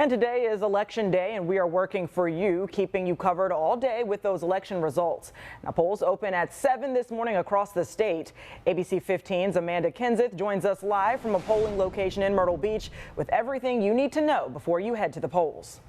And today is election day, and we are working for you, keeping you covered all day with those election results. Now, polls open at 7 this morning across the state. ABC 15's Amanda Kenseth joins us live from a polling location in Myrtle Beach with everything you need to know before you head to the polls.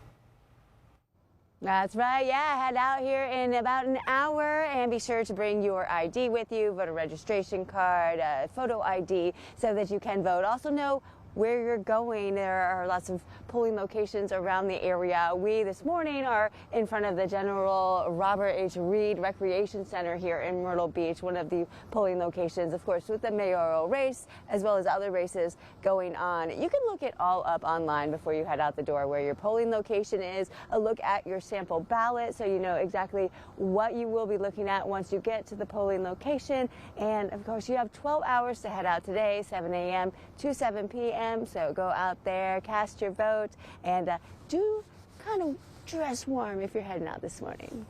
That's right. Yeah, head out here in about an hour and be sure to bring your ID with you, voter registration card, photo ID, so that you can vote. Also know where you're going. There are lots of polling locations around the area. We this morning are in front of the General Robert H. Reed Recreation Center here in Myrtle Beach, one of the polling locations, of course, with the mayoral race as well as other races going on. You can look it all up online before you head out the door, where your polling location is, a look at your sample ballot so you know exactly what you will be looking at once you get to the polling location. And of course, you have 12 hours to head out today, 7 a.m. to 7 p.m. So go out there, cast your vote, and do kind of dress warm if you're heading out this morning.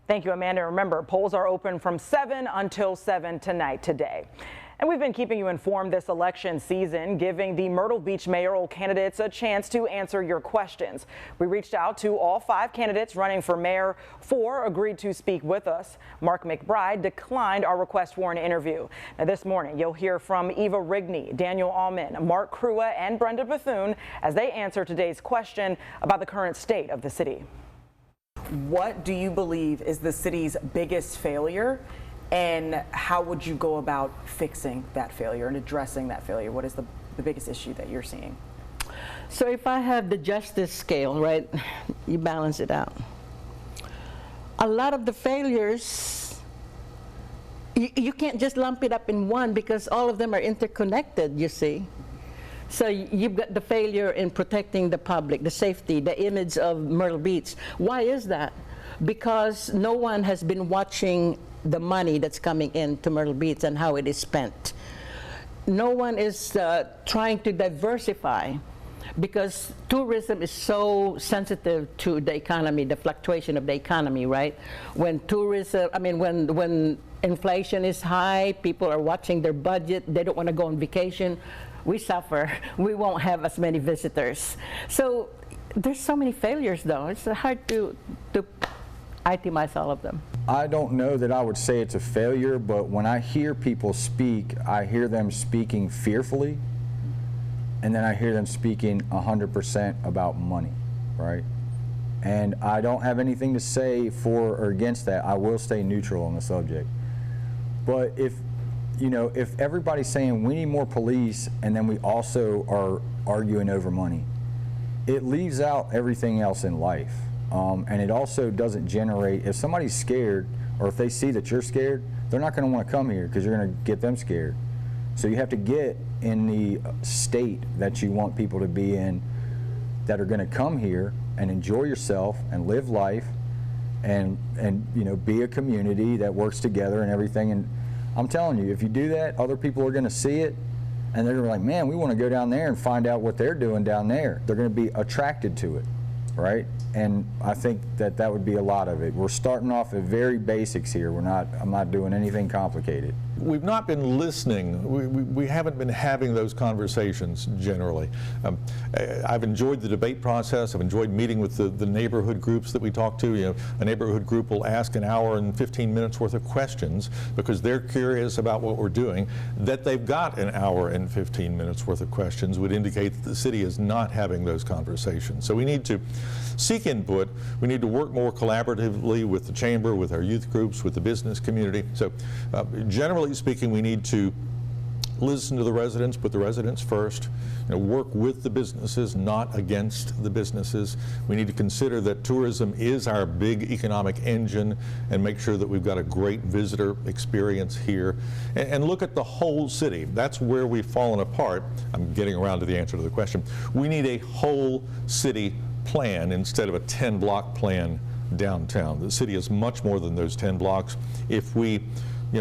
Thank you, Amanda. Remember, polls are open from 7 until 7 tonight today. And we've been keeping you informed this election season, giving the Myrtle Beach mayoral candidates a chance to answer your questions. We reached out to all 5 candidates running for mayor. 4 agreed to speak with us. Mark McBride declined our request for an interview. Now, this morning, you'll hear from Eva Rigney, Daniel Aumen, Mark Kruea, and Brenda Bethune as they answer today's question about the current state of the city. What do you believe is the city's biggest failure? And how would you go about fixing that failure and addressing that failure? What is the biggest issue that you're seeing? So if I have the justice scale, right, you balance it out. A lot of the failures, you can't just lump it up in one because all of them are interconnected, you see. So you've got the failure in protecting the public, the safety, the image of Myrtle Beach. Why is that? Because no one has been watching the money that's coming into Myrtle Beach and how it is spent. No one is trying to diversify because tourism is so sensitive to the economy, the fluctuation of the economy, right? When tourism, when inflation is high, people are watching their budget, they don't want to go on vacation, we suffer. We won't have as many visitors. So there's so many failures though. It's hard to itemize all of them. I don't know that I would say it's a failure, but when I hear people speak, I hear them speaking fearfully, and then I hear them speaking 100% about money, right? And I don't have anything to say for or against that. I will stay neutral on the subject. But if everybody's saying we need more police and then we also are arguing over money, it leaves out everything else in life. And it also doesn't generate, if somebody's scared or if they see that you're scared, they're not going to want to come here because you're going to get them scared. So you have to get in the state that you want people to be in, that are going to come here and enjoy yourself and live life and be a community that works together and everything. And I'm telling you, if you do that, other people are going to see it and they're going to be like, man, we want to go down there and find out what they're doing down there. They're going to be attracted to it. Right? And I think that would be a lot of it. We're starting off at very basics here. I'm not doing anything complicated. We've not been listening. We haven't been having those conversations generally. I've enjoyed the debate process. I've enjoyed meeting with the neighborhood groups that we talk to. A neighborhood group will ask an hour and 15 minutes worth of questions because they're curious about what we're doing. That they've got an hour and 15 minutes worth of questions would indicate that the city is not having those conversations. So we need to seek input. We need to work more collaboratively with the chamber, with our youth groups, with the business community. So generally speaking, we need to listen to the residents, put the residents first, work with the businesses, not against the businesses. We need to consider that tourism is our big economic engine and make sure that we've got a great visitor experience here and look at the whole city. That's where we've fallen apart. I'm getting around to the answer to the question. We need a whole city plan instead of a 10-block plan downtown. The city is much more than those 10 blocks. If we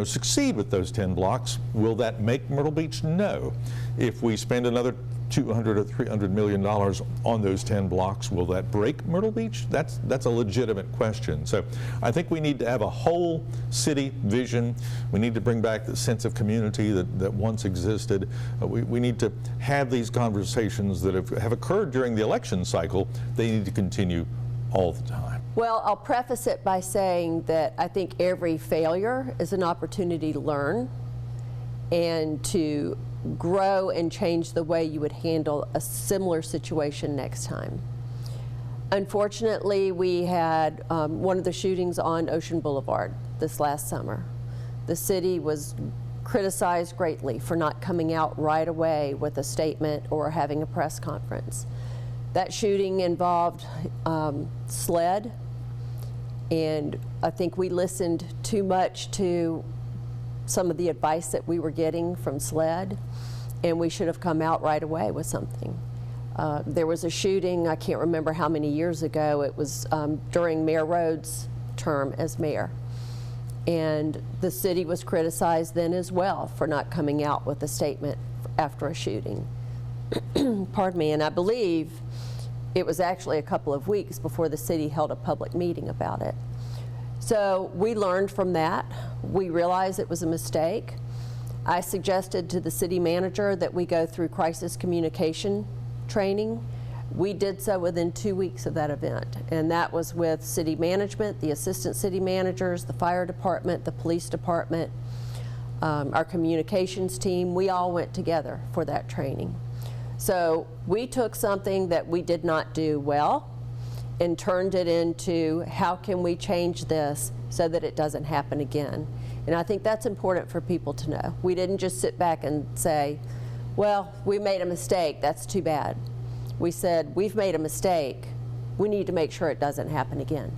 succeed with those 10 blocks, will that make Myrtle Beach? No. if we spend another $200 or $300 million on those 10 blocks, will that break Myrtle Beach? That's a legitimate question. So I think we need to have a whole city vision. We need to bring back the sense of community that once existed. We need to have these conversations that have occurred during the election cycle. They need to continue all the time. Well, I'll preface it by saying that I think every failure is an opportunity to learn and to grow and change the way you would handle a similar situation next time. Unfortunately, we had one of the shootings on Ocean Boulevard this last summer. The city was criticized greatly for not coming out right away with a statement or having a press conference. That shooting involved SLED, and I think we listened too much to some of the advice that we were getting from SLED, and we should have come out right away with something. There was a shooting, I can't remember how many years ago, it was during Mayor Rhodes' term as mayor. And the city was criticized then as well for not coming out with a statement after a shooting. Pardon me, and I believe it was actually a couple of weeks before the city held a public meeting about it. So we learned from that. We realized it was a mistake. I suggested to the city manager that we go through crisis communication training. We did so within 2 weeks of that event, and that was with city management, the assistant city managers, the fire department, the police department, our communications team. We all went together for that training. So we took something that we did not do well and turned it into how can we change this so that it doesn't happen again. And I think that's important for people to know. We didn't just sit back and say, well, we made a mistake, that's too bad. We said, we've made a mistake, we need to make sure it doesn't happen again.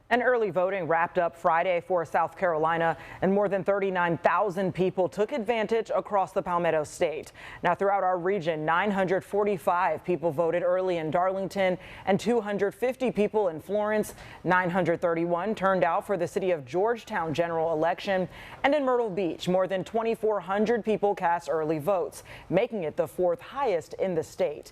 And early voting wrapped up Friday for South Carolina, and more than 39,000 people took advantage across the Palmetto State. Now, throughout our region, 945 people voted early in Darlington and 250 people in Florence. 931 turned out for the city of Georgetown general election. And in Myrtle Beach, more than 2,400 people cast early votes, making it the 4th highest in the state.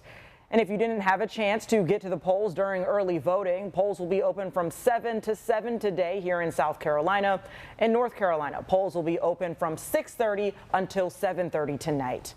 And if you didn't have a chance to get to the polls during early voting, polls will be open from 7 to 7 today here in South Carolina. In North Carolina, polls will be open from 6:30 until 7:30 tonight.